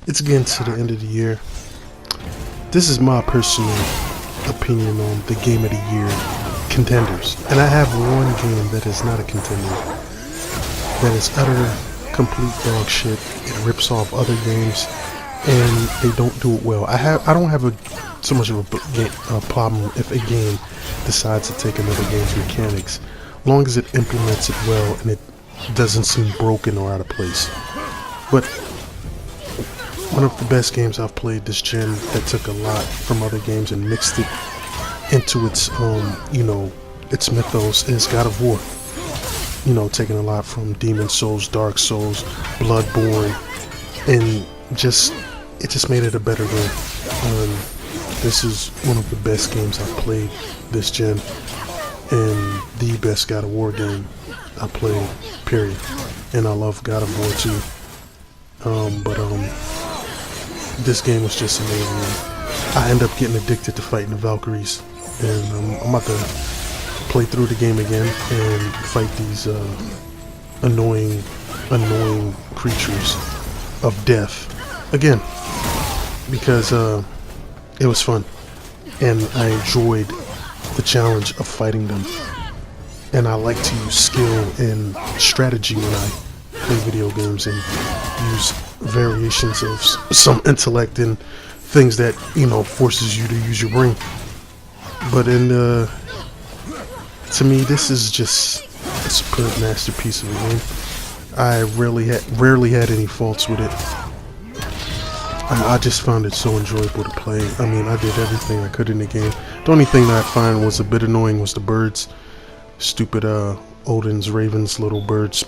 It's getting to the end of the year. This is my personal opinion on the game of the year contenders. And I have one game that is not a contender. That is utter, complete dog shit. It rips off other games and they don't do it well. I don't have so much of a problem if a game decides to take another game's mechanics, as long as it implements it well and it doesn't seem broken or out of place. But one of the best games I've played this gen that took a lot from other games and mixed it into its its mythos is God of War. You know, taking a lot from Demon Souls, Dark Souls, Bloodborne, and it just made it a better game. This is one of the best games I've played this gen, and the best God of War game I played, period. And I love God of War too. This game was just amazing. I end up getting addicted to fighting the Valkyries, and I'm about to play through the game again and fight these annoying creatures of death again, because it was fun and I enjoyed the challenge of fighting them. And I like to use skill and strategy when I play video games, and use variations of some intellect and things that, forces you to use your brain. But to me, this is just a superb masterpiece of a game. I rarely had any faults with it. I just found it so enjoyable to play. I mean, I did everything I could in the game. The only thing that I find was a bit annoying was the birds. Stupid Odin's Ravens, little birds,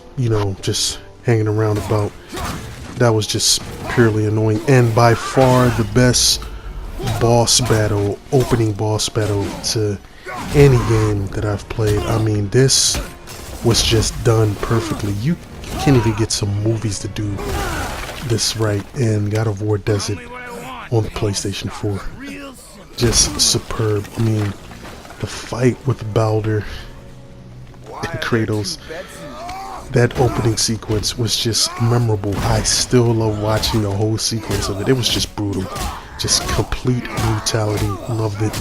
just hanging around about. That was just purely annoying. And by far the best opening boss battle to any game that I've played. I mean, this was just done perfectly. You can't even get some movies to do this right, and God of War does it on the PlayStation 4. Just superb. I mean, the fight with Baldur and Kratos, that opening sequence was just memorable. I still love watching the whole sequence of it. It was just brutal. Just complete brutality. Loved it.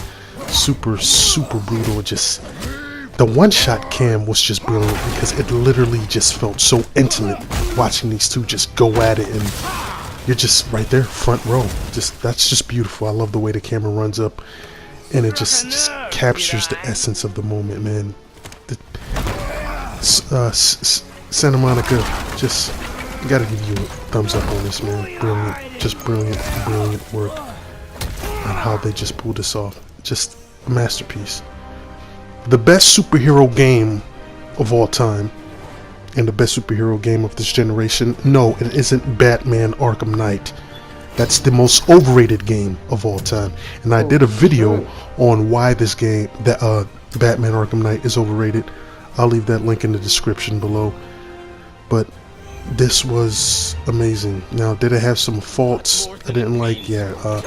Super brutal. Just the one-shot cam was just brilliant because it literally just felt so intimate watching these two just go at it, and you're just right there, front row. That's just beautiful. I love the way the camera runs up, and it just captures the essence of the moment, man. Santa Monica, just gotta give you a thumbs up on this, man. Brilliant, just brilliant work on how they just pulled this off. Just a masterpiece. The best superhero game of all time, and the best superhero game of this generation, no, it isn't Batman Arkham Knight. That's the most overrated game of all time. And I did a video on why this game, Batman Arkham Knight, is overrated. I'll leave that link in the description below. But this was amazing. Now, did it have some faults I didn't like? Yeah, a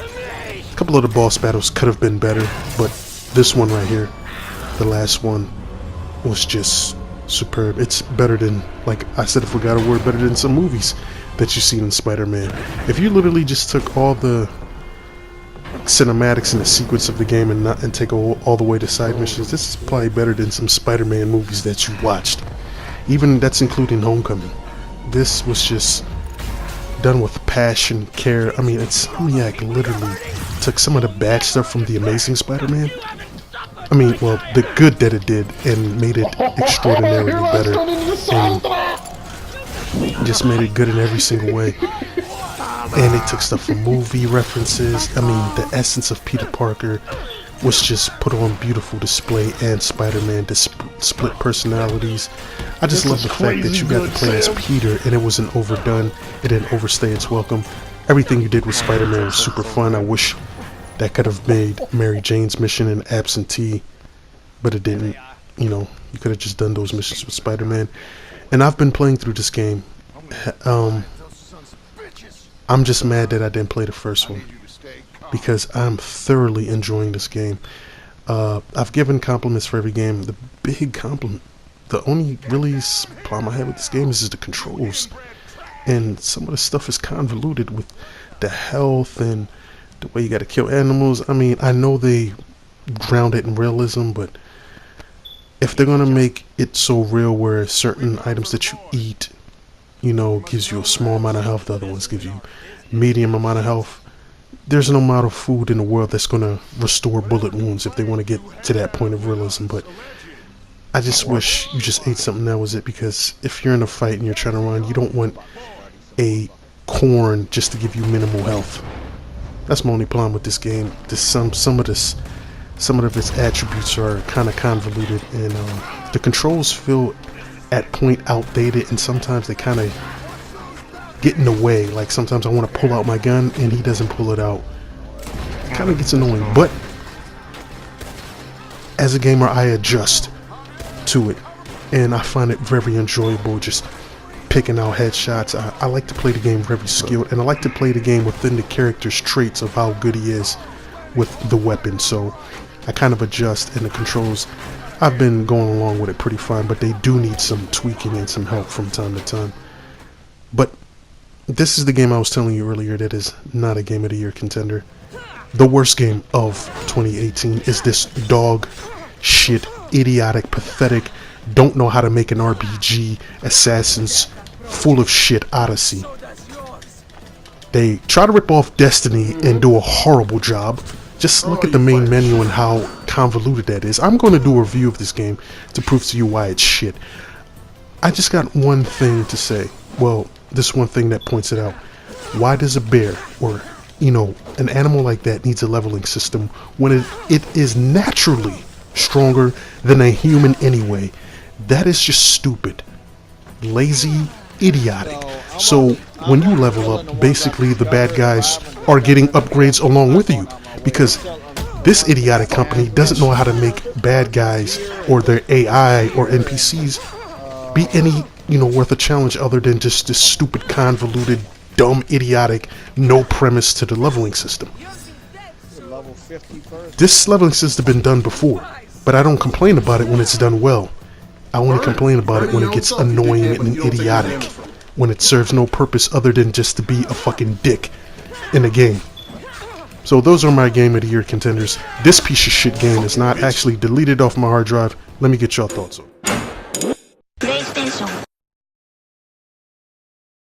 couple of the boss battles could have been better, but this one right here, the last one, was just superb. It's better than, like I said, if we got a word, better than some movies that you've seen in Spider-Man. If you literally just took all the cinematics and the sequence of the game and take all the way to side missions, this is probably better than some Spider-Man movies that you watched. Even that's including Homecoming. This was just done with passion, care. I mean, Insomniac literally took some of the bad stuff from The Amazing Spider-Man. I mean, well, the good that it did, and made it extraordinarily better, and just made it good in every single way. And they took stuff from movie references. I mean, the essence of Peter Parker was just put on beautiful display, and Spider-Man split personalities. I just love the fact that you got to play as Peter, and it wasn't overdone. It didn't overstay its welcome. Everything you did with Spider-Man was super fun. I wish that could have made Mary Jane's mission an absentee, but it didn't. You could have just done those missions with Spider-Man. And I've been playing through this game. I'm just mad that I didn't play the first one, because I'm thoroughly enjoying this game. I've given compliments for every game. The big compliment, the only really problem I have with this game is the controls. and some of the stuff is convoluted with the health and the way you got to kill animals. I mean, I know they ground it in realism, but if they're gonna make it so real where certain items that you eat, you know, gives you a small amount of health, the other ones give you medium amount of health, there's no amount of food in the world that's gonna restore bullet wounds if they want to get to that point of realism. But I just wish you just ate something that was it, because if you're in a fight and you're trying to run, you don't want a corn just to give you minimal health. That's my only problem with this game. Some of its attributes are kind of convoluted, and the controls feel at point outdated, and sometimes they kind of get in the way. Like sometimes I want to pull out my gun and he doesn't pull it out. It kind of gets annoying, but as a gamer I adjust to it, and I find it very enjoyable just picking out headshots. I like to play the game very skilled, and I like to play the game within the character's traits of how good he is with the weapon. So I kind of adjust, and the controls, I've been going along with it pretty fine, but they do need some tweaking and some help from time to time. But this is the game I was telling you earlier that is not a Game of the Year contender. The worst game of 2018 is this dog shit, idiotic, pathetic, don't know how to make an RPG, Assassin's full of shit Odyssey. They try to rip off Destiny and do a horrible job. Just look at the main menu and how convoluted that is. I'm going to do a review of this game to prove to you why it's shit. I just got one thing to say. Well, this one thing that points it out. Why does a bear, or, you know, an animal like that needs a leveling system when it is naturally stronger than a human anyway? That is just stupid, lazy, idiotic. So when you level up, basically the bad guys are getting upgrades along with you, because this idiotic company doesn't know how to make bad guys or their AI or NPCs be any, you know, worth a challenge other than just this stupid, convoluted, dumb, idiotic, no premise to the leveling system. This leveling system has been done before, but I don't complain about it when it's done well. I only complain about it when it gets annoying and idiotic, when it serves no purpose other than just to be a fucking dick in a game. So those are my Game of the Year contenders. This piece of shit game is not actually deleted off my hard drive. Let me get your thoughts on it.